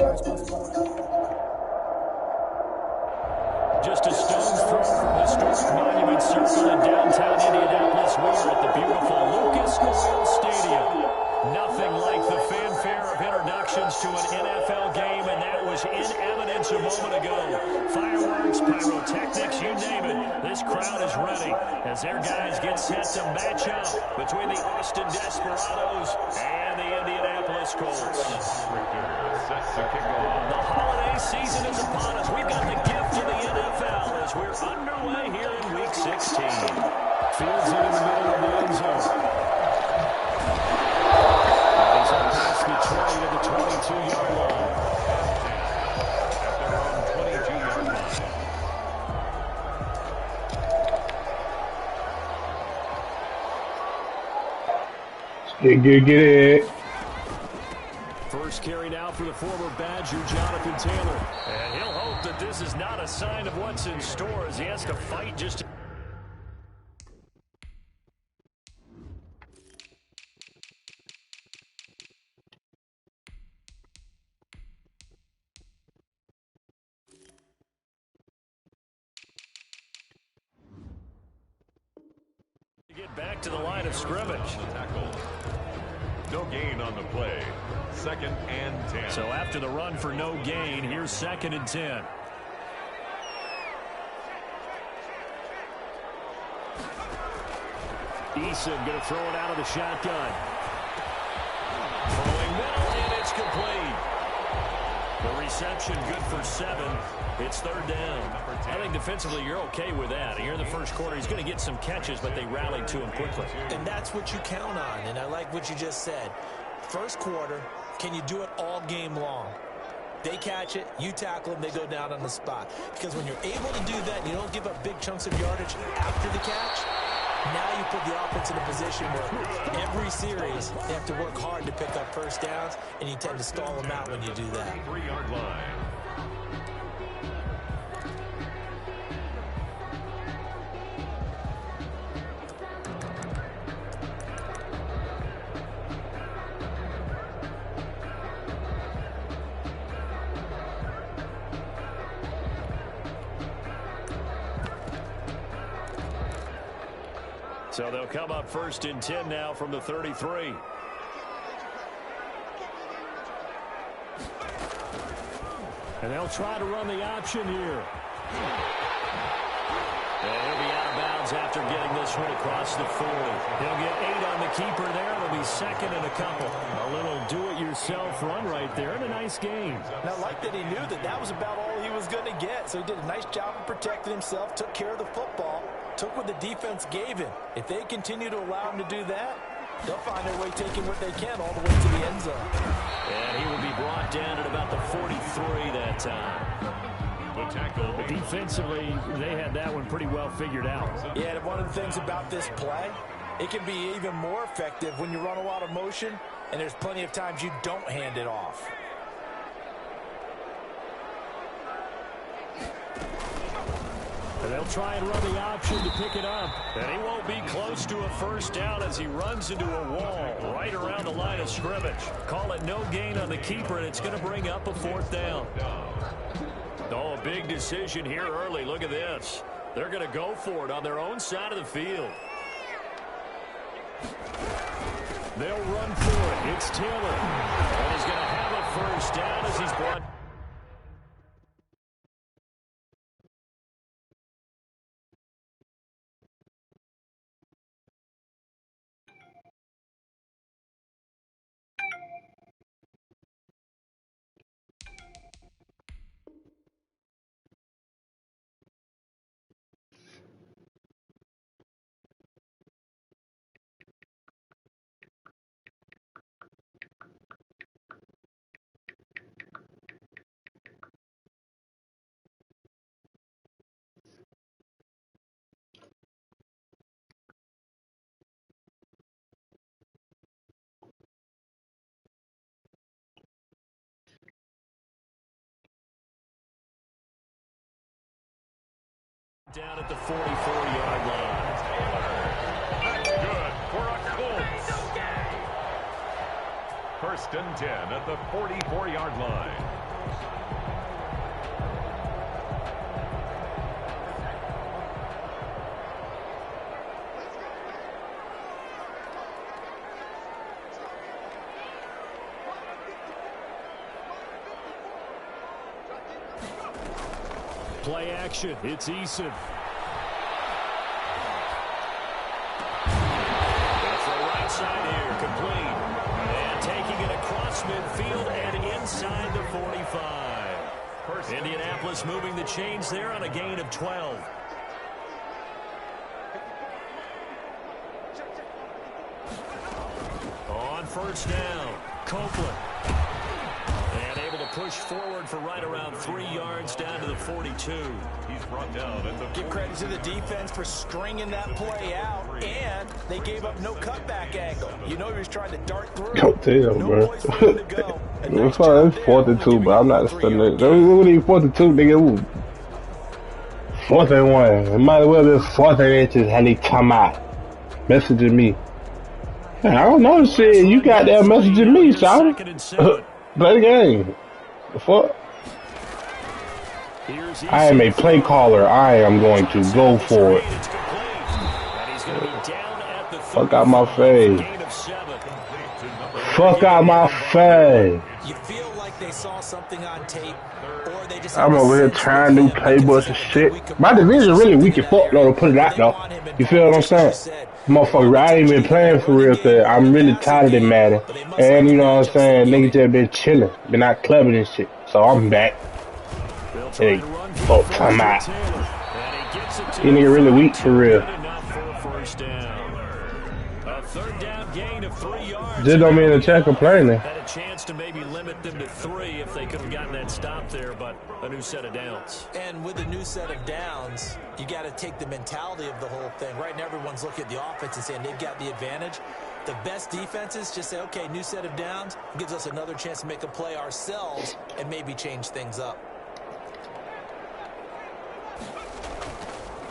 Just a stone's throw from historic Monument Circle in downtown Indianapolis. We are at the beautiful Lucas Oil Stadium. Nothing like the fanfare of introductions to an NFL game, and that was in evidence a moment ago. Fireworks, pyrotechnics, you name it. This crowd is ready as their guys get set to match up between the Austin Desperados and the Indianapolis Colts. The holiday season is upon us. We've got the gift of the NFL as we're underway here in Week 16. Fields it in the middle of the end zone. He's on past the 20 to the 22-yard line. At their own 22-yard line. Get it. First carry now for the former Badger, Jonathan Taylor. And he'll hope that this is not a sign of what's in store as he has to fight just to get back to the line of scrimmage. Tackle. No gain on the play. 2nd and 10. So after the run for no gain, here's 2nd and 10. Eason going to throw it out of the shotgun. Throwing middle, and it's complete. The reception good for 7. It's 3rd down. I think defensively you're okay with that. Here in the first quarter, he's going to get some catches, but they rallied to him quickly. And that's what you count on, and I like what you just said. First quarter, can you do it all game long? They catch it, you tackle them, they go down on the spot. Because when you're able to do that and you don't give up big chunks of yardage after the catch, now you put the offense in a position where every series they have to work hard to pick up first downs, and you tend to stall them out when you do that. 3-yard line. So they'll come up 1st and 10 now from the 33. And they'll try to run the option here. And he'll be out of bounds after getting this one across the 40. He'll get 8 on the keeper there. It'll be 2nd and a couple. A little do-it-yourself run right there and a nice game. And I like that he knew that that was about all he was going to get. So he did a nice job of protecting himself, took care of the football, took what the defense gave him. If they continue to allow him to do that, they'll find their way taking what they can all the way to the end zone. And he will be brought down at about the 43 that time. The tackle. Defensively, they had that one pretty well figured out. Yeah, and one of the things about this play, it can be even more effective when you run a lot of motion, and there's plenty of times you don't hand it off. And they'll try and run the option to pick it up. And he won't be close to a first down as he runs into a wall right around the line of scrimmage. Call it no gain on the keeper, and it's going to bring up a 4th down. Oh, a big decision here early. Look at this. They're going to go for it on their own side of the field. They'll run for it. It's Taylor. And he's going to have a first down as he's brought. Down at the 44-yard line. That's good for a Colts. First and 10 at the 44-yard line. Play action. It's Eason. It's the right side here, complete. And taking it across midfield and inside the 45. Indianapolis moving the chains there on a gain of 12. On first down, Copeland. And able to push forward for right around 3 yards down to the 42. He's brought down at the Give credit to the defense for stringing that play out, and they gave up no cutback angle. You know he was trying to dart through. Don't tell, No bro. place for him to go. It's fine. It's 4th and 2, but I'm not studying it. What are you 4th and 2, nigga? Ooh. 4th and 1. It might as well be 4th and inches. And he come out messaging me. Man, I don't know shit. You got that messaging me, son. Play the game. The fuck? I am a play caller. I am going to go for it. Fuck out my face. Fuck out my face. You feel like they saw something on tape, or they just I'm over here trying new playbooks and shit. My division really weak as fuck though to put it out though. You feel what I'm saying? Motherfucker, I ain't been playing for real cause I'm really tired of that Madden. And you know what I'm saying? Niggas just been chilling, been out clubbing and shit. So I'm back. Hey, fuck time out. You nigga really weak for real. Just don't mean the check complaining. Had a chance to maybe limit them to 3 if they could have gotten that stop there, but a new set of downs. And with a new set of downs, you got to take the mentality of the whole thing. Right now, everyone's looking at the offense and saying they've got the advantage. The best defenses just say, okay, new set of downs gives us another chance to make a play ourselves and maybe change things up.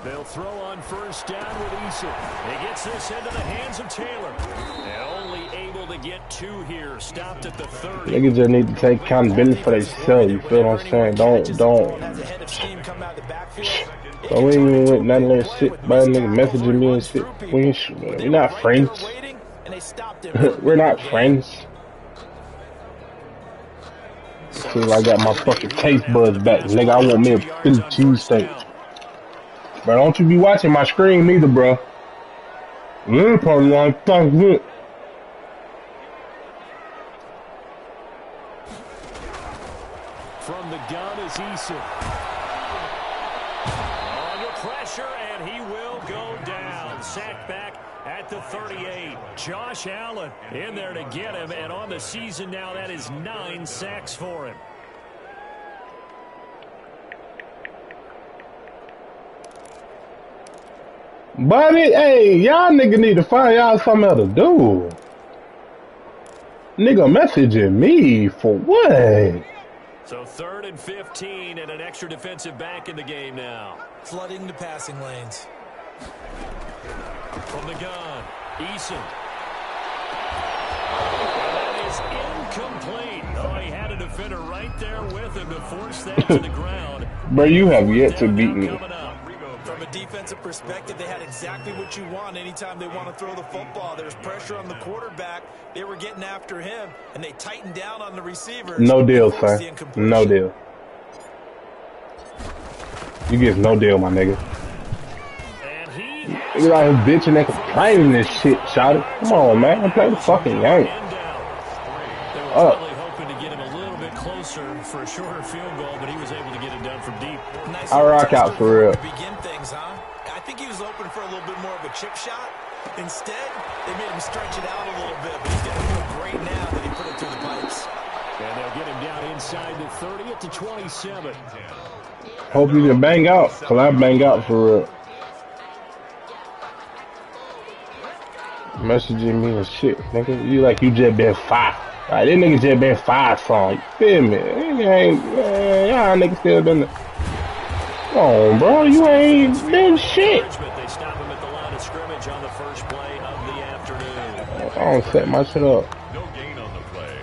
They'll throw on first down with Eason. He gets this into the hands of Taylor. And only able to get 2 here. Stopped at the 30. Niggas just need to take accountability for themselves. You feel what I'm saying? Don't even with none of that shit. But nigga messaging me and shit. We're not friends. We're not friends. Seems like I got my fucking taste buds back. Nigga, I want me a Philly cheesesteak. But don't you be watching my screen either, bro. You're probably like, fuck it. From the gun is Eason. Under pressure, and he will go down. Sacked back at the 38. Josh Allen in there to get him, and on the season now, that is 9 sacks for him. But hey, y'all nigga need to find y'all something else to do. Nigga messaging me for what? So 3rd and 15 and an extra defensive back in the game now. Flooding the passing lanes. From the gun, Eason. And that is incomplete. Oh, he had a defender right there with him to force that to the ground. Bro, you have yet to beat me. From a defensive perspective, they had exactly what you want anytime they want to throw the football. There's pressure on the quarterback. They were getting after him, and they tightened down on the receivers. No deal, son. No deal. You get no deal, my nigga. Nigga out here bitching and complaining this shit, shawty. Come on, man. Play the fucking game. Up. Hoping to get him a little bit closer for a shorter field goal, but he was able to get it done from deep. Nice I rock out for real. Begin things, huh? I think he was hoping for a little bit more of a chip shot. Instead, they made him stretch it out a little bit, but he's going to feel great now that he put it through the pipes. And they'll get him down inside the 30 at the 27. Hope you can bang out, because I bang out for real. Messaging me and shit, nigga. You like you just been fired. Like, this nigga just been fired from. You feel me? Y'all niggas still been. Come on, bro. You ain't been shit. They stop him at the line of scrimmage on the first play of the afternoon. I don't set my shit up. No gain on the play.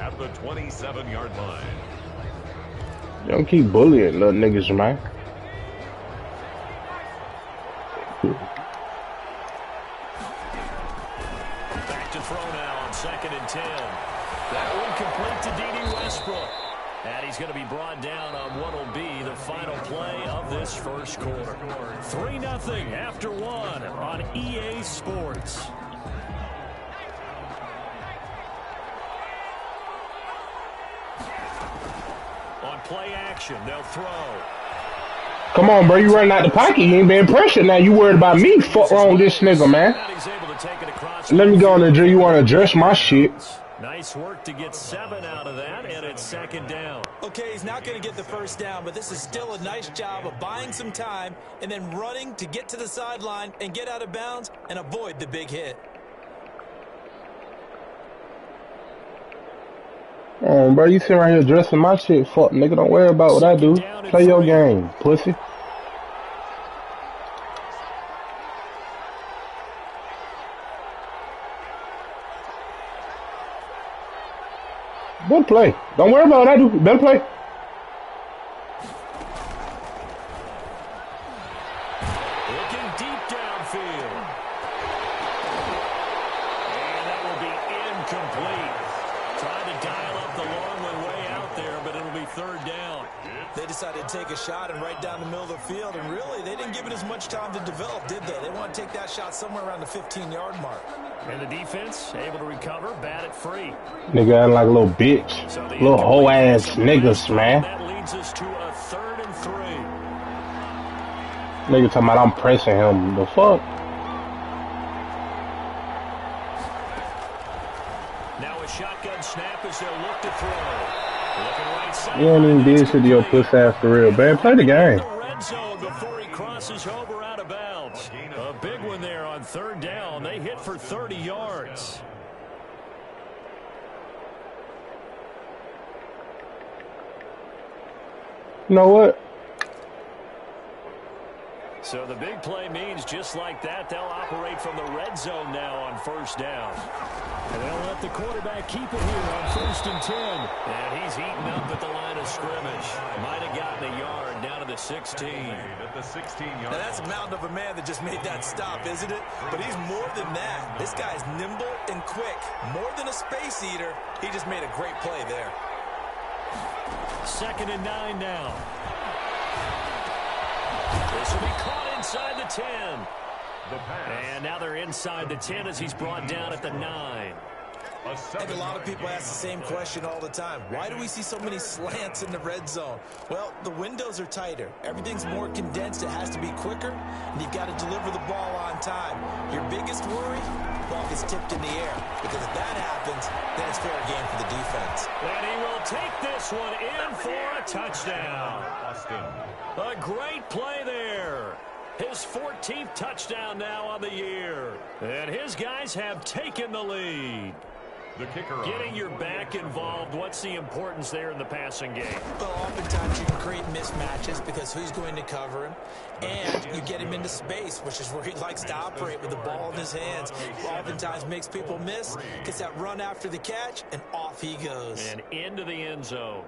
at the 27-yard line. You don't keep bullying little niggas, man. Back to throw now on 2nd and 10. That one complete to D.D. Westbrook. And he's going to be brought down on what will be the final play of this first quarter. 3-0 after one on EA Sports. On play action, they'll throw. Come on, bro. You running out the pocket. You ain't been pressured. Now you worried about me. Fuck wrong with this nigga, man. Let me go on and you want to address my shit. Nice work to get 7 out of that, and it's 2nd down. Okay, he's not going to get the first down, but this is still a nice job of buying some time and then running to get to the sideline and get out of bounds and avoid the big hit. Oh, bro, you sitting right here addressing my shit. Fuck, nigga, don't worry about what I do. Play your game, pussy. Better play. Don't worry about what I do. Better play. Looking deep downfield. And that will be incomplete. Trying to dial up the long way out there, but it'll be 3rd down. They decided to take a shot and right down the middle of the field, and really, they didn't give it as much time to develop, did they? They want to take that shot somewhere around the 15-yard mark. And the defense able to recover, bat it free. Nigga acting like a little bitch. So little hoe ass niggas, man. That leads us to a 3rd and 3. Nigga talking about I'm pressing him. The fuck? Now a shotgun snap as they'll look to throw. Looking right side. You ain't even did shit to your puss ass for real, man. Play the game. The red zone before he crosses over out of bounds. A big one there on 3rd down. They hit for 30 yards. You know what? So the big play means just like that, they'll operate from the red zone now on 1st down. And they'll let the quarterback keep it here on 1st and 10. And he's eaten up at the line of scrimmage. Might have gotten a yard down to the 16. At the 16-yard. Now that's a mountain of a man that just made that stop, isn't it? But he's more than that. This guy's nimble and quick. More than a space eater, he just made a great play there. 2nd and 9 now. This will be caught inside the 10. And now they're inside the 10 as he's brought down at the 9. I think a lot of people ask the same question all the time. Why do we see so many slants in the red zone? Well, the windows are tighter. Everything's more condensed. It has to be quicker, and you've got to deliver the ball on time. Your biggest worry? Ball gets tipped in the air, because if that happens, then it's fair game for the defense. And he will take this one in for a touchdown. Austin. A great play there. His 14th touchdown now on the year. And his guys have taken the lead. The kicker. Getting your back involved, what's the importance there in the passing game? Well, oftentimes you can create mismatches because who's going to cover him? And you get him into space, which is where he likes to operate with the ball in his hands. Oftentimes makes people miss, gets that run after the catch, and off he goes. And into the end zone.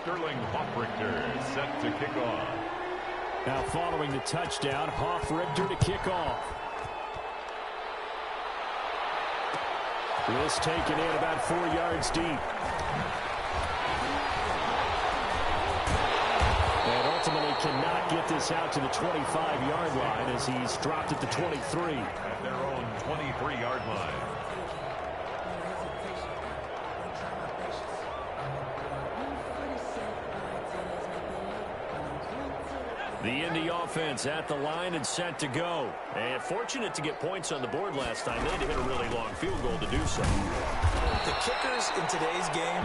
Sterling Hoffrichter set to kick off. Now following the touchdown, Hoffrichter to kick off. This taken in about 4 yards deep. And ultimately cannot get this out to the 25-yard line as he's dropped at the 23. At their own 23-yard line. The Indy offense at the line and set to go. And fortunate to get points on the board last time. They had to hit a really long field goal to do so. The The kickers in today's game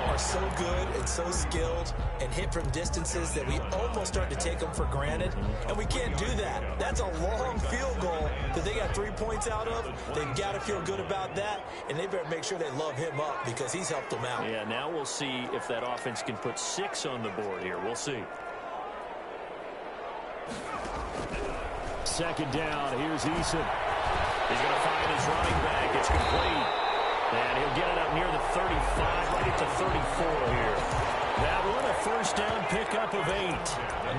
are so good and so skilled and hit from distances that we almost start to take them for granted, and we can't do that. That's a long field goal that they got 3 points out of. They've got to feel good about that, and they better make sure they love him up because he's helped them out. Yeah, now we'll see if that offense can put 6 on the board here. We'll see. Second down, here's Eason. He's going to find his running back. It's complete. And he'll get it up near the 35, right at the 34 here. That will a first down pickup of 8.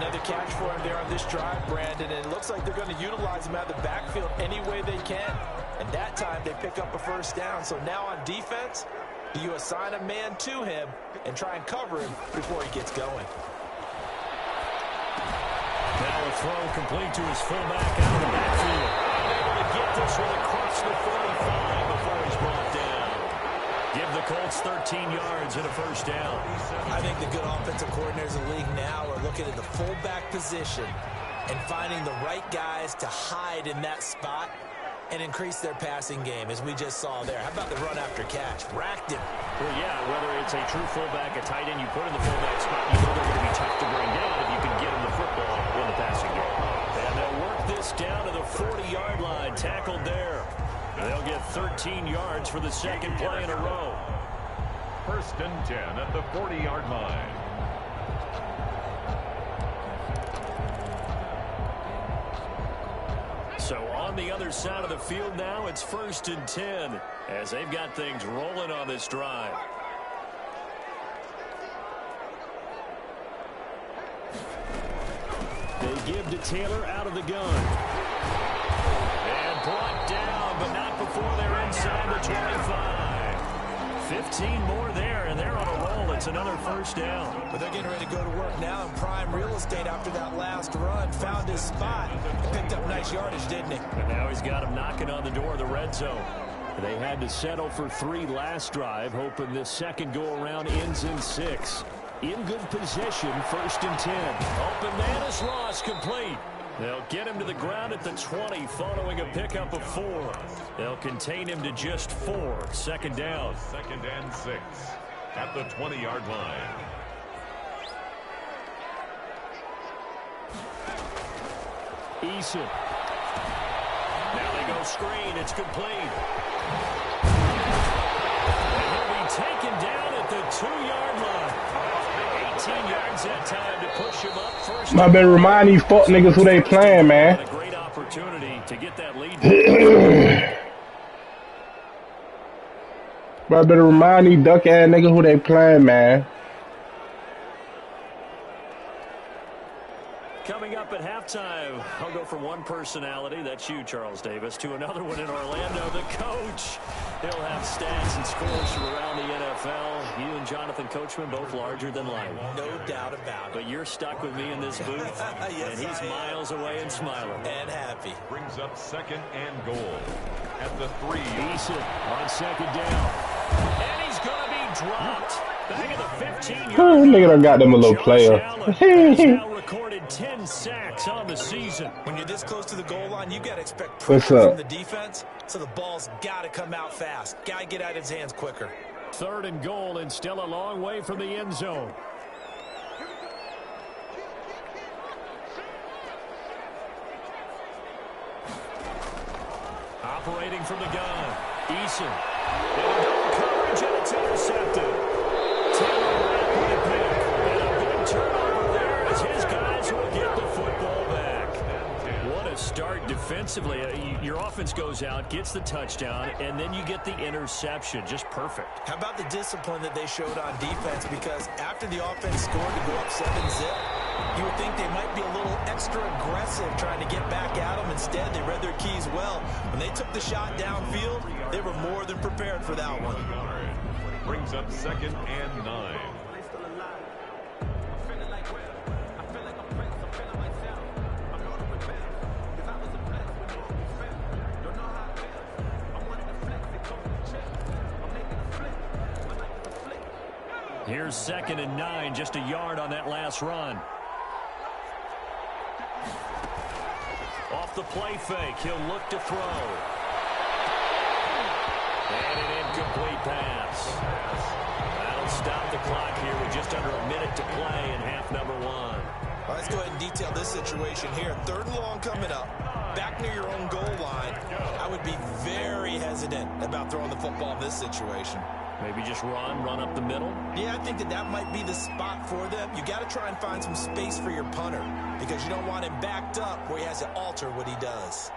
Another catch for him there on this drive, Brandon, and it looks like they're going to utilize him out of the backfield any way they can. And that time they pick up a first down. So now on defense, you assign a man to him and try and cover him before he gets going. Now a throw complete to his fullback out of the backfield. Able to get this one across the 45 before he's brought down. Give the Colts 13 yards and a first down. I think the good offensive coordinators in the league now are looking at the fullback position and finding the right guys to hide in that spot and increase their passing game, as we just saw there. How about the run after catch? Racked him. Well, yeah, whether it's a true fullback, a tight end you put in the fullback spot, you know they're going to be tough to bring down if you can get him the football in the passing game. And they'll work this down to the 40-yard line, tackled there. They'll get 13 yards for the second play in a row. First and 10 at the 40-yard line. So on the other side of the field now, it's first and 10 as they've got things rolling on this drive. They give to Taylor out of the gun. And brought down, but not before they're inside the 25. 15 more there, and they're on a roll. It's another first down. But they're getting ready to go to work now in prime real estate after that last run. Found his spot. Picked up nice yardage, didn't he? And now he's got him knocking on the door of the red zone. They had to settle for 3 last drive, hoping this second go-around ends in 6. In good position, first and 10. Open man is lost, complete. They'll get him to the ground at the 20 following a pickup of 4. They'll contain him to just 4. Second down. Second and 6 at the 20-yard line. Eason. Now they go screen. It's complete. And he'll be taken down at the 2-yard line. 18 yards that time to push him up first. I better remind these fuck niggas who they playing, man. A great opportunity to get that lead. But I better remind these duck ass niggas who they playing, man. Coming up at halftime, I'll go from one personality, that's you, Charles Davis, to another one in Orlando, the coach. He'll have stats and scores from around the NFL. You and Jonathan Coachman, both larger than life. No doubt about it. But you're stuck with me in this booth, yes, and he's miles away and smiling. And happy. Brings up second and goal at the 3. Eason on second down. And he's going to be dropped. Back at the 15-yard Oh, nigga done got them a little player. has now recorded 10 sacks on the season. When you're this close to the goal line, you got to expect What's pressure up? from the defense, so the ball's got to come out fast. Got to get out of his hands quicker. Third and goal, and still a long way from the end zone. Operating from the gun, Eason. Coverage, and it's intercepted. Taylor Rapp with a pick, and a big turnover there as his guys will get the football back. What a start defensively. Your offense goes out, gets the touchdown, and then you get the interception. Just perfect. How about the discipline that they showed on defense? Because after the offense scored to go up 7-zip, you would think they might be a little extra aggressive trying to get back at them. Instead, they read their keys well. When they took the shot downfield, they were more than prepared for that one. Brings up second and 9. Here's second and 9, just a yard on that last run. Off the play fake, he'll look to throw. And an incomplete pass. That'll stop the clock here with just under a minute to play in half number one. All right, let's go ahead and detail this situation here. 3rd and long coming up. Back near your own goal line. I would be very hesitant about throwing the football in this situation. Maybe just run up the middle? Yeah, I think that might be the spot for them. You got to try and find some space for your punter because you don't want him backed up where he has to alter what he does.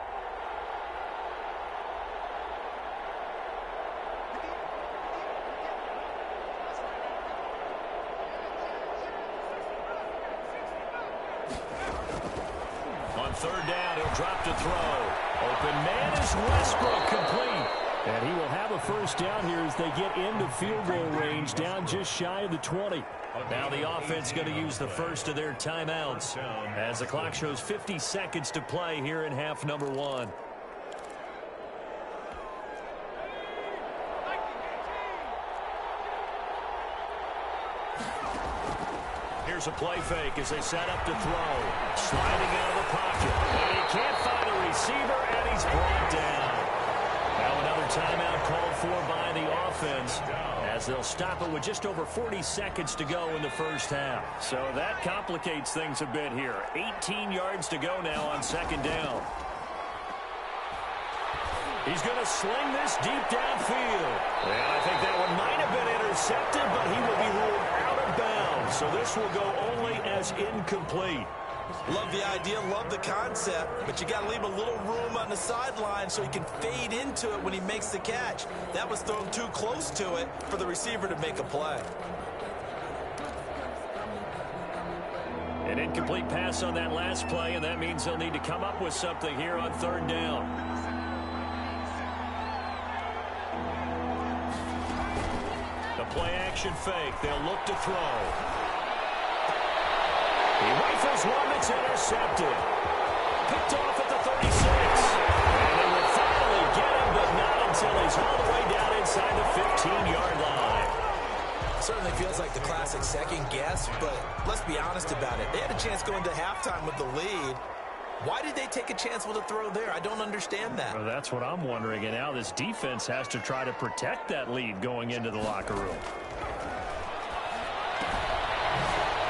On 3rd down, he'll drop to throw. Open man is Westbrook, complete. And he will have a first down here as they get into field goal range, down just shy of the 20. Now the offense going to use the first of their timeouts as the clock shows 50 seconds to play here in half number one. Here's a play fake as they set up to throw. Sliding out of the pocket. And he can't find a receiver, and he's brought down. Now another timeout called for by the offense as they'll stop it with just over 40 seconds to go in the first half. So that complicates things a bit here. 18 yards to go now on 2nd down. He's going to sling this deep downfield. And I think that one might have been intercepted, but he will be ruled out of bounds. So this will go only as incomplete. Love the idea, love the concept, but you got to leave a little room on the sideline so he can fade into it when he makes the catch. That was thrown too close to it for the receiver to make a play. An incomplete pass on that last play, and that means they'll need to come up with something here on 3rd down. The play action fake. They'll look to throw. He rifles one that's intercepted. Picked off at the 36. And they will finally get him, but not until he's all the way down inside the 15-yard line. Certainly feels like the classic second guess, but let's be honest about it. They had a chance going to halftime with the lead. Why did they take a chance with a throw there? I don't understand that. Well, that's what I'm wondering. And now this defense has to try to protect that lead going into the locker room.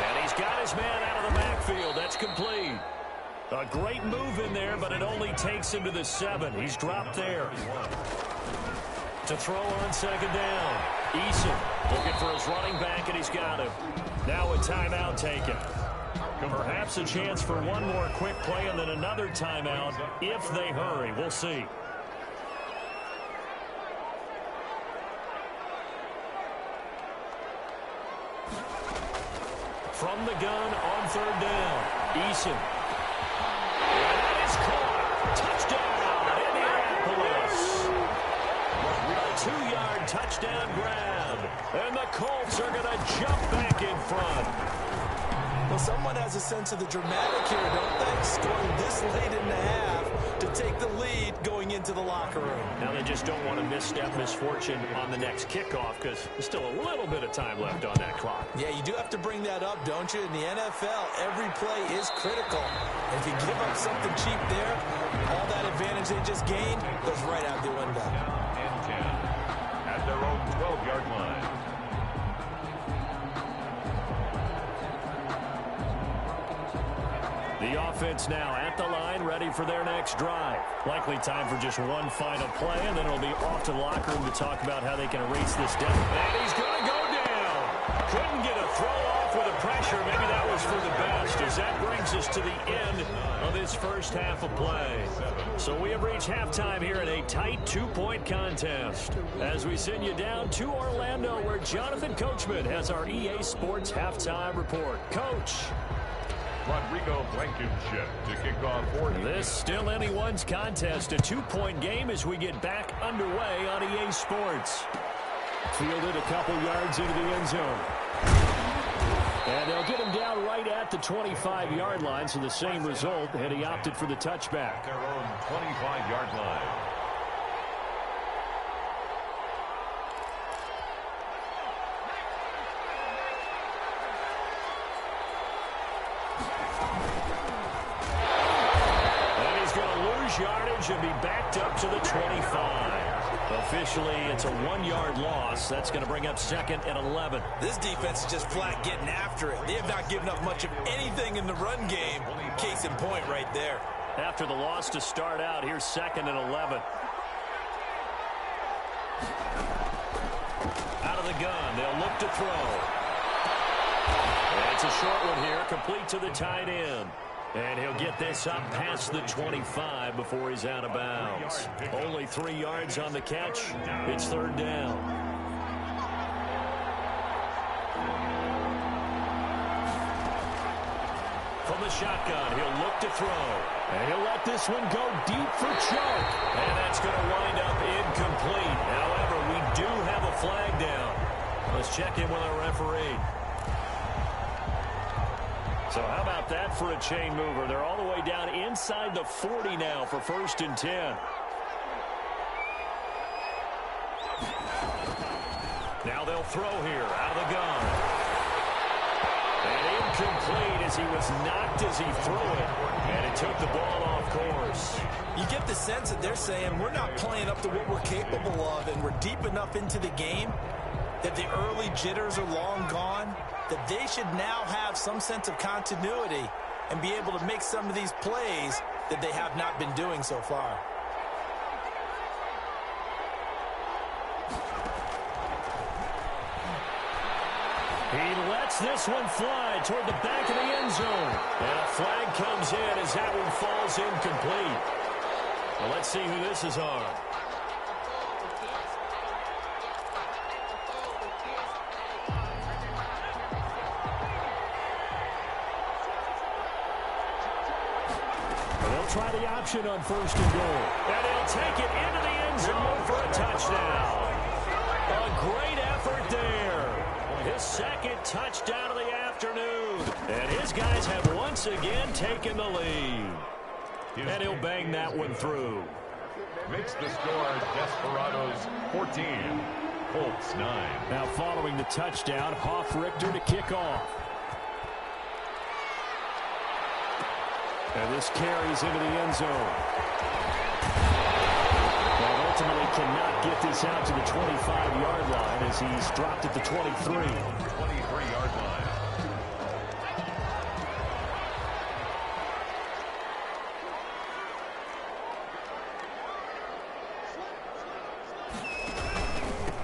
And he's got his man out of the backfield. That's complete. A great move in there, but it only takes him to the 7. He's dropped there. To throw on 2nd down. Eason looking for his running back, and he's got him. Now a timeout taken. Perhaps a chance for one more quick play and then another timeout if they hurry. We'll see. From the gun on 3rd down. Eason. And that is caught. Touchdown, Indianapolis. A 2-yard touchdown grab. And the Colts are going to jump back in front. Well, someone has a sense of the dramatic here, don't they? Scoring this late in the half to take the lead going into the locker room. Now they just don't want to misstep misfortune on the next kickoff because there's still a little bit of time left on that clock. Yeah, you do have to bring that up, don't you? In the NFL, every play is critical. And if you give up something cheap there, all that advantage they just gained goes right out the window. And 10 at their own 12-yard line. The offense now at the line, ready for their next drive. Likely time for just one final play, and then it'll be off to the locker room to talk about how they can erase this deficit. And he's going to go down. Couldn't get a throw off with the pressure. Maybe that was for the best, as that brings us to the end of this first half of play. So we have reached halftime here in a tight 2-point contest. As we send you down to Orlando, where Jonathan Coachman has our EA Sports halftime report. Coach. Rodrigo Blankenship to kick off for you. This still anyone's contest, a 2-point game as we get back underway on EA Sports. Fielded a couple yards into the end zone. And they'll get him down right at the 25-yard line, so the same result, and he opted for the touchback. Their own 25-yard line. Yardage and be backed up to the 25. Officially, it's a 1-yard loss. That's going to bring up 2nd and 11. This defense is just flat getting after it. They have not given up much of anything in the run game. Case in point right there. After the loss to start out, here's 2nd and 11. Out of the gun, they'll look to throw. And it's a short one here, complete to the tight end. And he'll get this up past the 25 before he's out of bounds. Only 3 yards on the catch. It's 3rd down. From the shotgun, he'll look to throw. And he'll let this one go deep for choke. And that's going to wind up incomplete. However, we do have a flag down. Let's check in with our referee. So how about that for a chain mover? They're all the way down inside the 40 now for 1st and 10. Now they'll throw here out of the gun. And incomplete as he was knocked as he threw it. And it took the ball off course. You get the sense that they're saying we're not playing up to what we're capable of, and we're deep enough into the game that the early jitters are long gone, that they should now have some sense of continuity and be able to make some of these plays that they have not been doing so far. He lets this one fly toward the back of the end zone. And a flag comes in as that one falls incomplete. Well, let's see who this is on. Try the option on 1st and goal. And he'll take it into the end zone for a touchdown. A great effort there. His 2nd touchdown of the afternoon. And his guys have once again taken the lead. And he'll bang that one through. Makes the score Desperados 14, Colts 9. Now following the touchdown, Hoff-Richter to kick off. And this carries into the end zone. But ultimately cannot get this out to the 25-yard line as he's dropped at the 23. 23-yard line.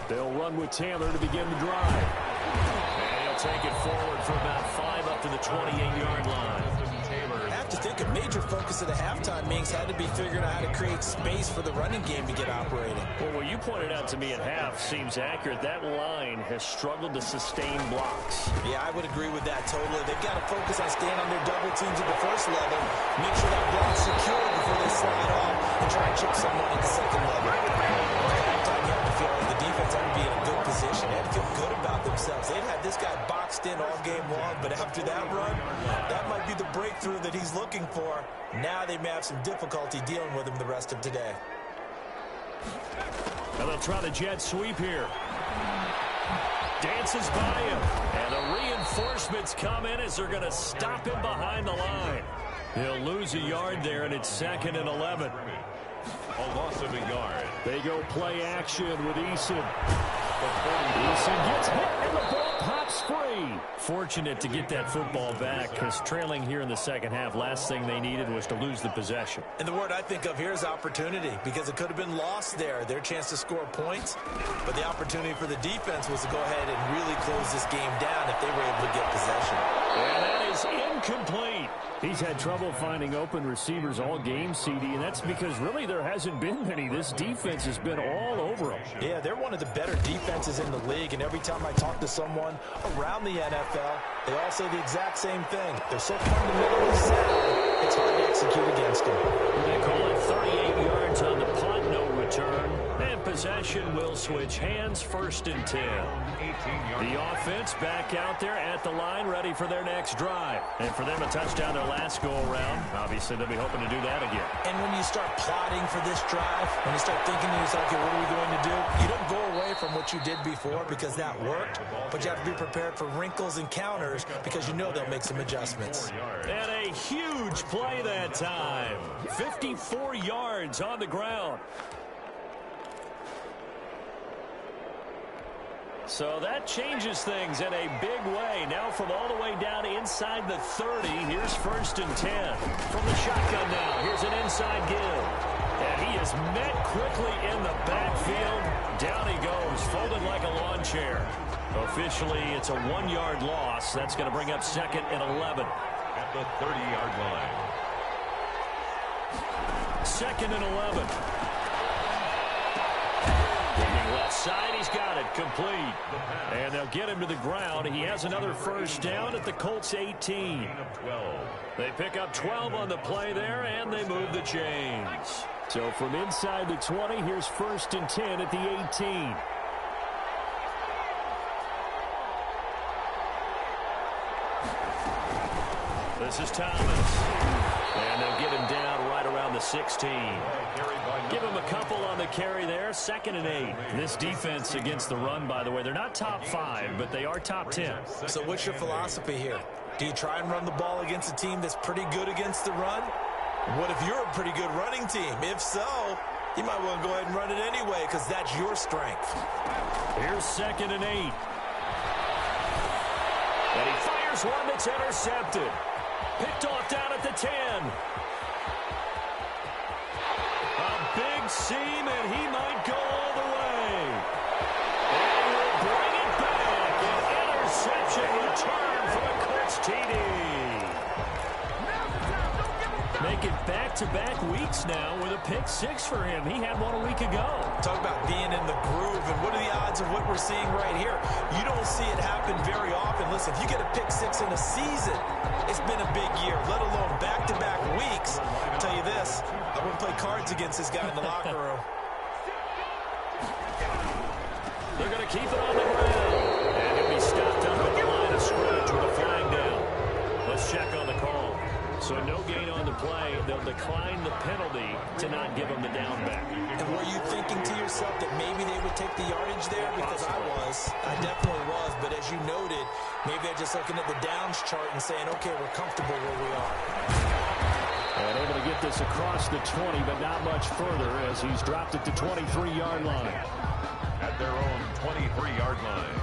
They'll run with Taylor to begin the drive. And he'll take it forward for about 5 up to the 28-yard line. I have to think a major focus at the halftime meetings had to be figuring out how to create space for the running game to get operating. Well, what you pointed out to me at half seems accurate. That line has struggled to sustain blocks. Yeah, I would agree with that totally. They've got to focus on staying on their double teams at the first level, make sure that block's secure before they slide off and try and chip someone at the second level. At halftime, you have to feel like the defense had to be in a good position. They had to feel good about themselves. They'd had this guy boxed in all game long, but after that run, that might be the breakthrough that he's looking for. Now they may have some difficulty dealing with him the rest of today. Now they'll try the jet sweep here. Dances by him. And the reinforcements come in as they're going to stop him behind the line. He'll lose a yard there, and it's 2nd and 11. A loss of a yard. They go play action with Eason. Eason gets hit, and the ball pops free. Fortunate to get that football back, because trailing here in the second half, last thing they needed was to lose the possession. And the word I think of here is opportunity, because it could have been lost there, their chance to score points. But the opportunity for the defense was to go ahead and really close this game down if they were able to get possession. And that is incomplete. He's had trouble finding open receivers all game, CD, and that's because really there hasn't been many. This defense has been all over him. Yeah, they're one of the better defenses in the league, and every time I talk to someone around the NFL, they all say the exact same thing. They're so fundamentally sound, it's hard to execute against them. They call it 38 yards on the punt, no return. And possession will switch hands, 1st and 10. The offense back out there at the line, ready for their next drive. And for them, a touchdown their last go-around. Obviously, they'll be hoping to do that again. And when you start plotting for this drive, when you start thinking to yourself, okay, what are we going to do? You don't go away from what you did before because that worked, but you have to be prepared for wrinkles and counters because you know they'll make some adjustments. And a huge play that time. 54 yards on the ground. So that changes things in a big way. Now from all the way down inside the 30, here's 1st and 10. From the shotgun now, here's an inside give. And he is met quickly in the backfield. Down he goes, folded like a lawn chair. Officially, it's a 1-yard loss. That's going to bring up 2nd and 11. At the 30-yard line. 2nd and 11. Looking left side, he's got it, complete. And they'll get him to the ground. He has another 1st down at the Colts 18. They pick up 12 on the play there, and they move the chains. So from inside the 20, here's 1st and 10 at the 18. This is Thomas. And they'll get him down right around the 16. Give him a couple on the carry there. 2nd and 8. This defense against the run, by the way, they're not top 5, but they are top 10. So what's your philosophy here? Do you try and run the ball against a team that's pretty good against the run? What if you're a pretty good running team? If so, you might want to go ahead and run it anyway because that's your strength. Here's 2nd and 8. And he fires one that's intercepted. Picked off down at the 10. A big seam, and he might go all the way. And he will bring it back. An interception return for the Colts TD. Make it back-to-back weeks now with a pick 6 for him. He had one a week ago. Talk about being in the groove, and what are the odds of what we're seeing right here? You don't see it happen very often. Listen, if you get a pick 6 in a season, it's been a big year, let alone back-to-back weeks. I'll tell you this, I wouldn't play cards against this guy in the locker room. They're going to keep it on the ground. And he'll be stopped up at the line of scrimmage with a flag down. Let's check on the call. So no gain on the play. They'll decline the penalty to not give him the down back. And were you thinking to yourself that maybe they would take the yardage there? Because I was. I definitely was. But as you noted, maybe they're just looking at the downs chart and saying, okay, we're comfortable where we are. And able to get this across the 20, but not much further as he's dropped at the 23-yard line. At their own 23-yard line.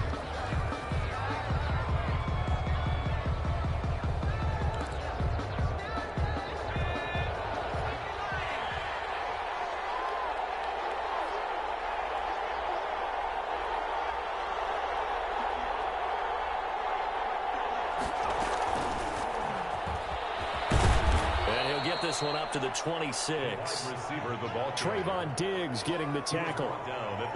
This one up to the 26. Trayvon Diggs getting the tackle.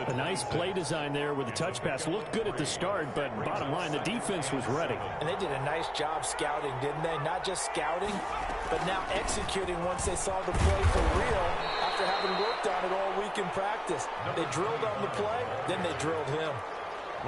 A nice play design there with the touch pass. Looked good at the start, but bottom line, the defense was ready. And they did a nice job scouting, didn't they? Not just scouting, but now executing once they saw the play for real after having worked on it all week in practice. They drilled on the play, then they drilled him.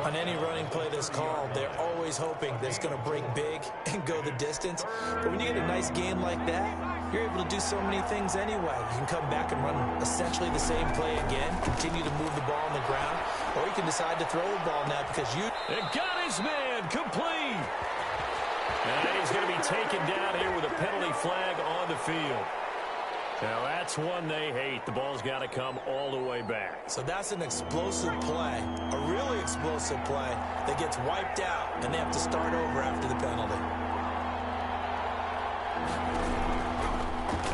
On any running play that's called, they're always hoping that it's going to break big and go the distance. But when you get a nice game like that, you're able to do so many things anyway. You can come back and run essentially the same play again, continue to move the ball on the ground, or you can decide to throw the ball now because you... It got his man complete. And he's going to be taken down here with a penalty flag on the field. Now that's one they hate. The ball's got to come all the way back. So that's an explosive play, a really explosive play that gets wiped out, and they have to start over after the penalty.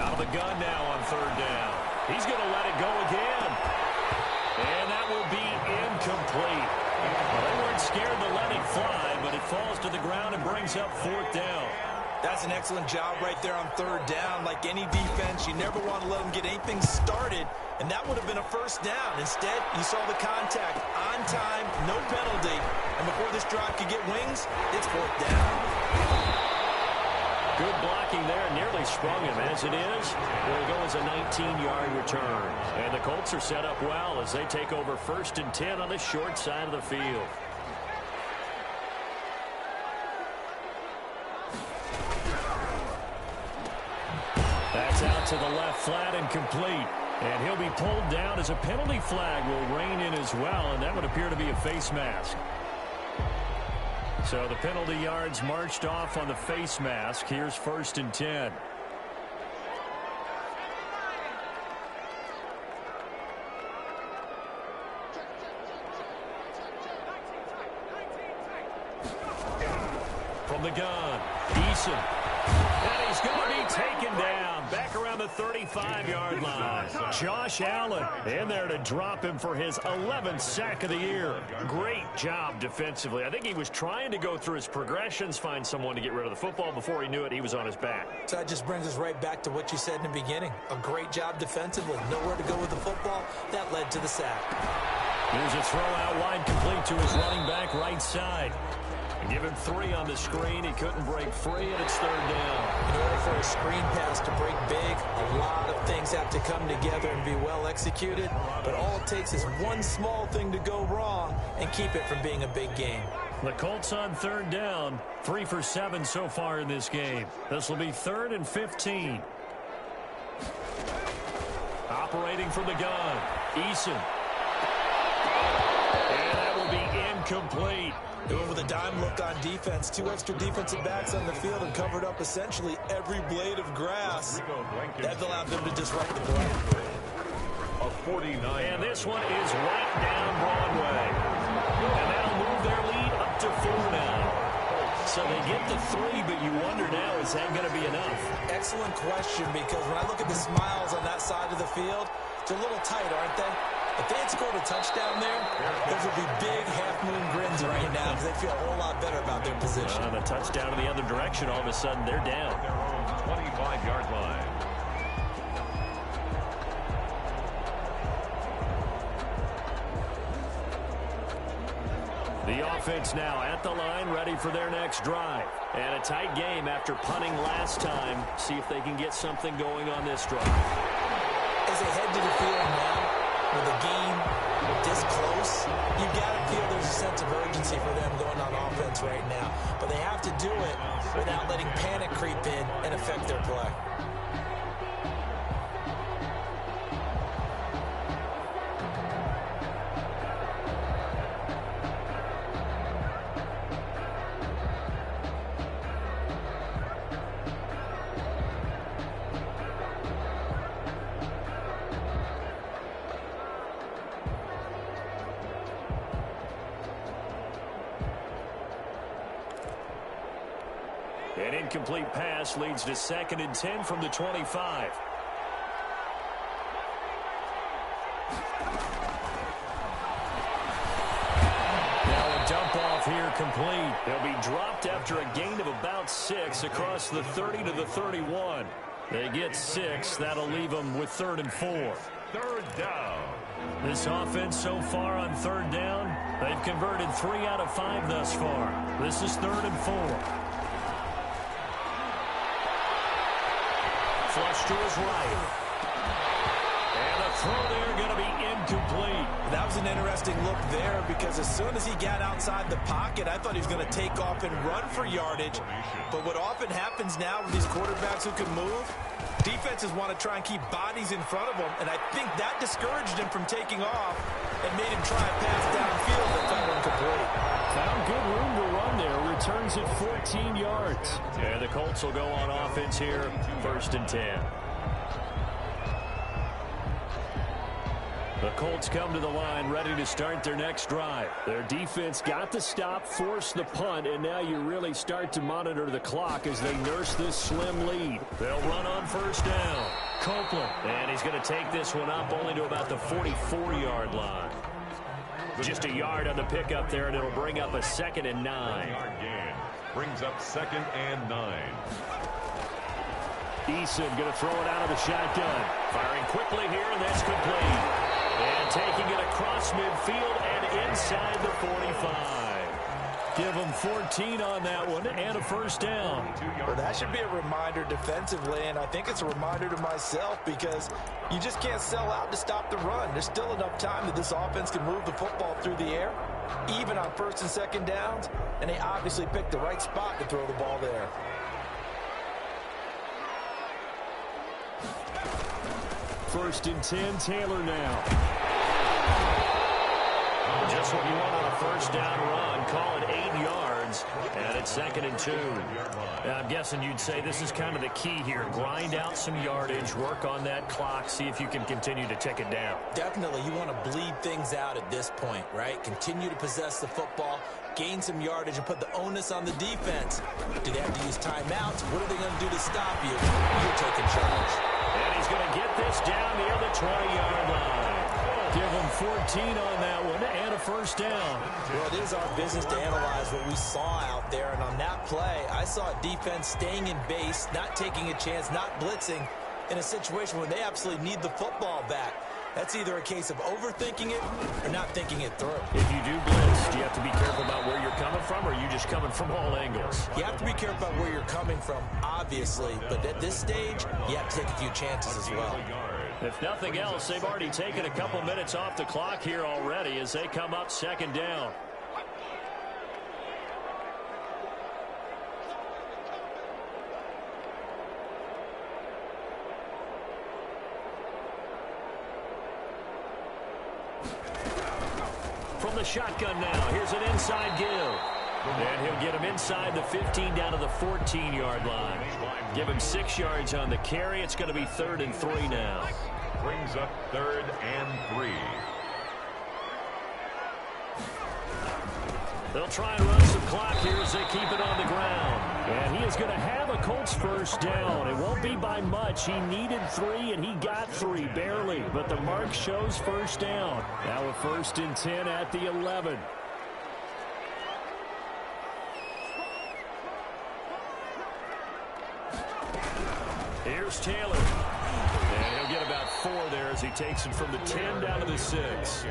Out of the gun now on 3rd down. He's going to let it go again. And that will be incomplete. Well, they weren't scared to let it fly, but it falls to the ground and brings up 4th down. That's an excellent job right there on 3rd down. Like any defense, you never want to let them get anything started, and that would have been a 1st down. Instead, you saw the contact on time, no penalty, and before this drive could get wings, it's 4th down. Good blocking there, nearly sprung him. As it is, it'll go as a 19-yard return. And the Colts are set up well as they take over 1st and 10 on the short side of the field. That's out to the left flat and complete. And he'll be pulled down as a penalty flag will rein in as well, and that would appear to be a face mask. So the penalty yards marched off on the face mask. Here's 1st and 10. the gun. Eason. And he's going to be taken down back around the 35-yard line. Josh Allen in there to drop him for his 11th sack of the year. Great job defensively. I think he was trying to go through his progressions, find someone to get rid of the football. Before he knew it, he was on his back. So that just brings us right back to what you said in the beginning. A great job defensively. Nowhere to go with the football. That led to the sack. Here's a throw out wide, complete to his running back right side. Give him 3 on the screen. He couldn't break free, and it's 3rd down. In order for a screen pass to break big, a lot of things have to come together and be well executed. But all it takes is one small thing to go wrong and keep it from being a big game. The Colts on 3rd down. 3 for 7 so far in this game. This will be 3rd and 15. Operating from the gun. Eason. And that will be incomplete. Going with a dime look on defense. 2 extra defensive backs on the field and covered up essentially every blade of grass. That allowed them to disrupt the play. A 49. And this one is right down Broadway. And that'll move their lead up to 4 now. So they get the 3, but you wonder now, is that going to be enough? Excellent question, because when I look at the smiles on that side of the field, they're a little tight, aren't they? If they had scored a touchdown there, those would be big half-moon grins right now because they feel a whole lot better about their position. On a touchdown in the other direction, all of a sudden they're down. Their own 25-yard line. The offense now at the line, ready for their next drive. And a tight game after punting last time. See if they can get something going on this drive. As they head to the field now, with a game this close, you got to feel there's a sense of urgency for them going on offense right now. But they have to do it without letting panic creep in and affect their play. An incomplete pass leads to 2nd and 10 from the 25. Now a dump off here complete. They'll be dropped after a gain of about 6 across the 30 to the 31. They get 6. That'll leave them with 3rd and 4. 3rd down. This offense so far on 3rd down, they've converted 3 out of 5 thus far. This is 3rd and 4. Flush to his right. And a throw there going to be incomplete. That was an interesting look there because as soon as he got outside the pocket, I thought he was going to take off and run for yardage. But what often happens now with these quarterbacks who can move, defenses want to try and keep bodies in front of them, and I think that discouraged him from taking off and made him try a pass downfield that fell incomplete. Found good room to run there. Returns at 14 yards. And the Colts will go on offense here, 1st and 10. The Colts come to the line ready to start their next drive. Their defense got the stop, forced the punt, and now you really start to monitor the clock as they nurse this slim lead. They'll run on 1st down. Copeland, and he's going to take this one up only to about the 44-yard line. Just a yard on the pickup there, and it'll bring up a 2nd and 9. Brings up 2nd and 9. Eason going to throw it out of the shotgun. Firing quickly here, and that's complete. And taking it across midfield and inside the 45. Give them 14 on that one and a 1st down. Well, that should be a reminder defensively, and I think it's a reminder to myself because you just can't sell out to stop the run. There's still enough time that this offense can move the football through the air, even on 1st and 2nd downs, and they obviously picked the right spot to throw the ball there. First and 10, Taylor now. Just what you want on a 1st down run. Call it 8 yards, and it's 2nd and 2. I'm guessing you'd say this is kind of the key here. Grind out some yardage, work on that clock, see if you can continue to tick it down. Definitely, you want to bleed things out at this point, right? Continue to possess the football, gain some yardage, and put the onus on the defense. Do they have to use timeouts? What are they going to do to stop you? You're taking charge. And he's going to get this down near the 20-yard line. Give him 14 on that one and a first down. Well, it is our business to analyze what we saw out there. And on that play, I saw defense staying in base, not taking a chance, not blitzing in a situation where they absolutely need the football back. That's either a case of overthinking it or not thinking it through. If you do blitz, do you have to be careful about where you're coming from, or are you just coming from all angles? You have to be careful about where you're coming from, obviously. But at this stage, you have to take a few chances as well. If nothing else, they've already taken a couple minutes off the clock here already as they come up second down. From the shotgun now, here's an inside give. And he'll get him inside the 15 down to the 14-yard line. Give him 6 yards on the carry. It's going to be 3rd and 3 now. Brings up 3rd and 3. They'll try and run some clock here as they keep it on the ground. And he is going to have a Colts first down. It won't be by much. He needed 3, and he got 3, barely. But the mark shows first down. Now a 1st and 10 at the 11. Here's Taylor. And he'll get about 4 there as he takes it from the 10 down to the 6.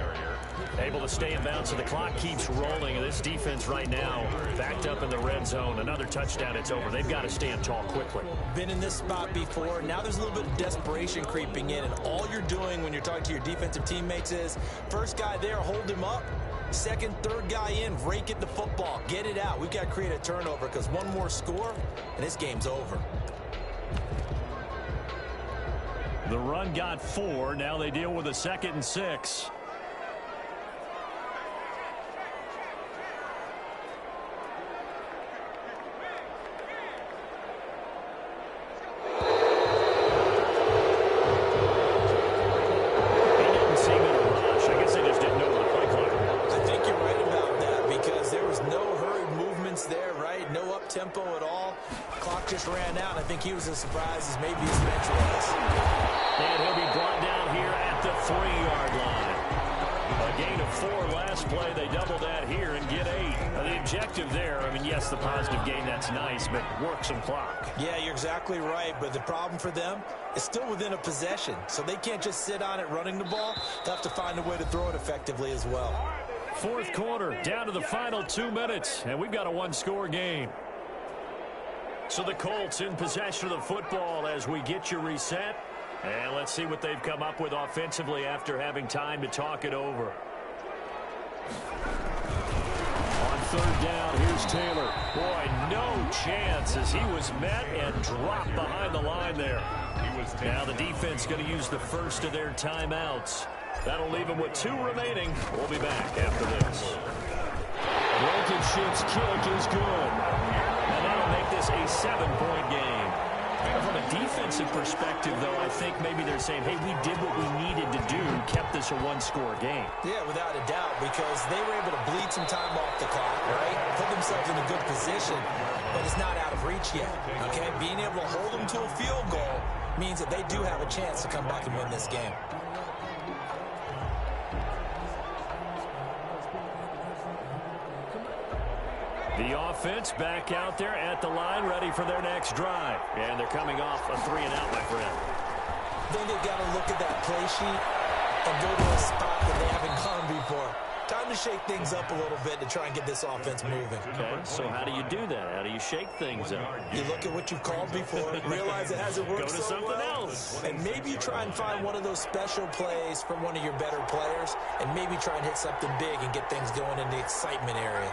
Able to stay in bounds, so the clock keeps rolling. And this defense right now backed up in the red zone. Another touchdown, it's over. They've got to stand tall quickly. Been in this spot before. Now there's a little bit of desperation creeping in. And all you're doing when you're talking to your defensive teammates is, first guy there, hold him up. Second, third guy in, rake at the football. Get it out. We've got to create a turnover because one more score, and this game's over. The run got 4. Now they deal with a 2nd and 6. Tempo at all. Clock just ran out. I think he was as surprised as maybe his bench was. And he'll be brought down here at the 3-yard line. A gain of 4 last play. They double that here and get 8. Now, the objective there, I mean, yes, the positive gain, that's nice, but work some clock. Yeah, you're exactly right, but the problem for them is still within a possession, so they can't just sit on it running the ball. They'll have to find a way to throw it effectively as well. 4th quarter, down to the final 2 minutes, and we've got a 1-score game. So the Colts in possession of the football as we get you reset. And let's see what they've come up with offensively after having time to talk it over. On 3rd down, here's Taylor. Boy, no chance as he was met and dropped behind the line there. Now the defense going to use the first of their timeouts. That'll leave them with 2 remaining. We'll be back after this. Blankenship's kick is good. And that'll make this a 7-point game. From a defensive perspective, though, I think maybe they're saying, hey, we did what we needed to do, kept this a 1-score game. Yeah, without a doubt, because they were able to bleed some time off the clock, right? Put themselves in a good position, but it's not out of reach yet, okay? Being able to hold them to a field goal means that they do have a chance to come back and win this game. The offense back out there at the line, ready for their next drive. And they're coming off a 3-and-out, my friend. I think they've got to look at that play sheet and go to a spot that they haven't gone before. Time to shake things up a little bit to try and get this offense moving. Okay, so how do you do that? How do you shake things up? You look at what you've called before, realize it hasn't worked Go to so something well, else. and maybe you try and find one of those special plays from one of your better players, and maybe try and hit something big and get things going in the excitement area.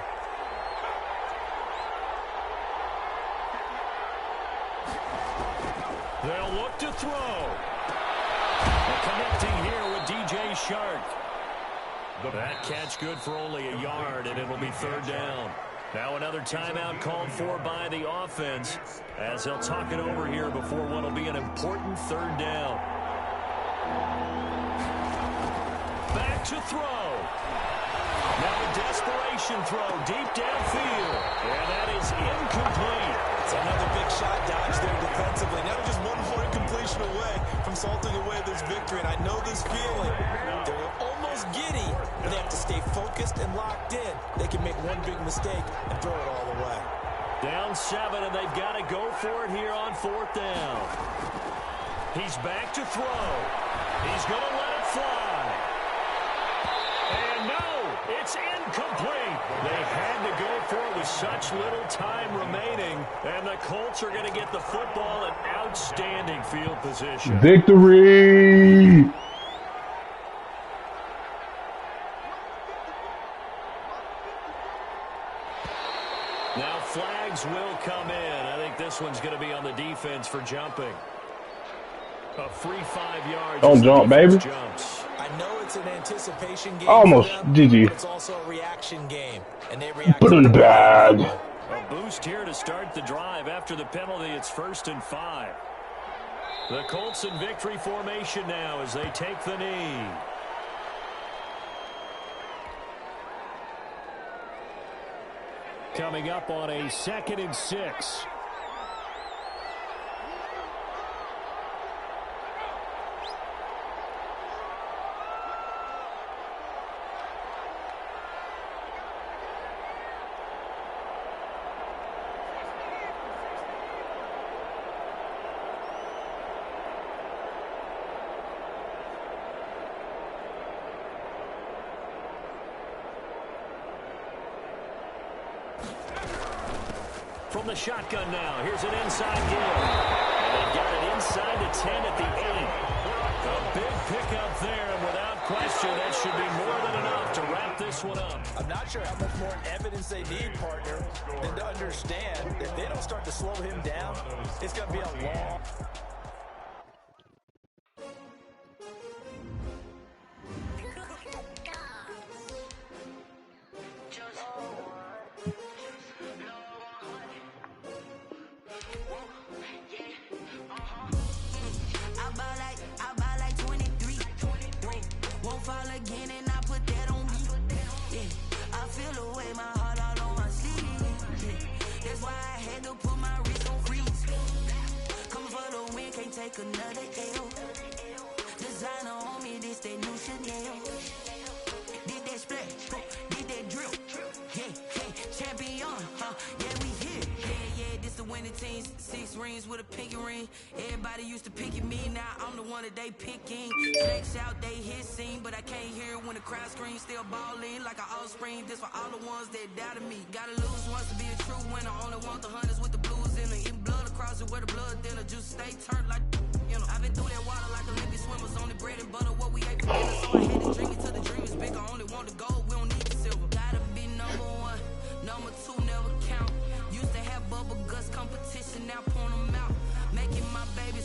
They'll look to throw. And connecting here with DJ Shark. That catch good for only a yard, and it'll be 3rd down. Now another timeout called for by the offense as they'll talk it over here before what will be an important 3rd down. Back to throw. Now in desperation. formation throw deep downfield. And that is incomplete. It's another big shot dodge there defensively. Now just one more incompletion away from salting away this victory. And I know this feeling. They're almost giddy. But they have to stay focused and locked in. They can make one big mistake and throw it all away. Down 7, and they've got to go for it here on 4th down. He's back to throw. He's going to let it fly. And no, it's incomplete. They had to go for it with such little time remaining. And the Colts are going to get the football in outstanding field position. Victory! Now flags will come in. I think this one's going to be on the defense for jumping. A free 5 yards. Don't jump, baby. Jumps. I know it's an anticipation game. Almost, GG. It's also a reaction game. And they react. Put it in the bag. A boost here to start the drive. After the penalty, it's 1st and 5. The Colts in victory formation now as they take the knee. Coming up on a 2nd and 6. From the shotgun now, here's an inside give. And they've got it inside the 10 at the 8. A big pickup there, and without question, that should be more than enough to wrap this one up. I'm not sure how much more evidence they need, partner, than to understand that if they don't start to slow him down, it's going to be a long... Another L. Designer on me, this that new Chanel. Did that splash, did that drip. Yeah, champion, yeah, we here. Yeah, this the winning team. 6 rings with a pinky ring. Everybody used to pick at me, now I'm the one that they picking. Snakes out, they hit scene, but I can't hear it when the crowd screams. Still balling like an offspring. This for all the ones that doubted me. Gotta lose once to be a true winner. Only want the hunters with the blues in it. Eating blood across it where the blood thinner. Juice stay turned like... You know, I've been through that water like Olympic swimmers. Only bread and butter, what we ate for dinner. So I had to drink it till the dream is bigger. Only want the gold, we don't need the silver. Gotta be number 1, number 2 never count. Used to have bubble guts competition, now point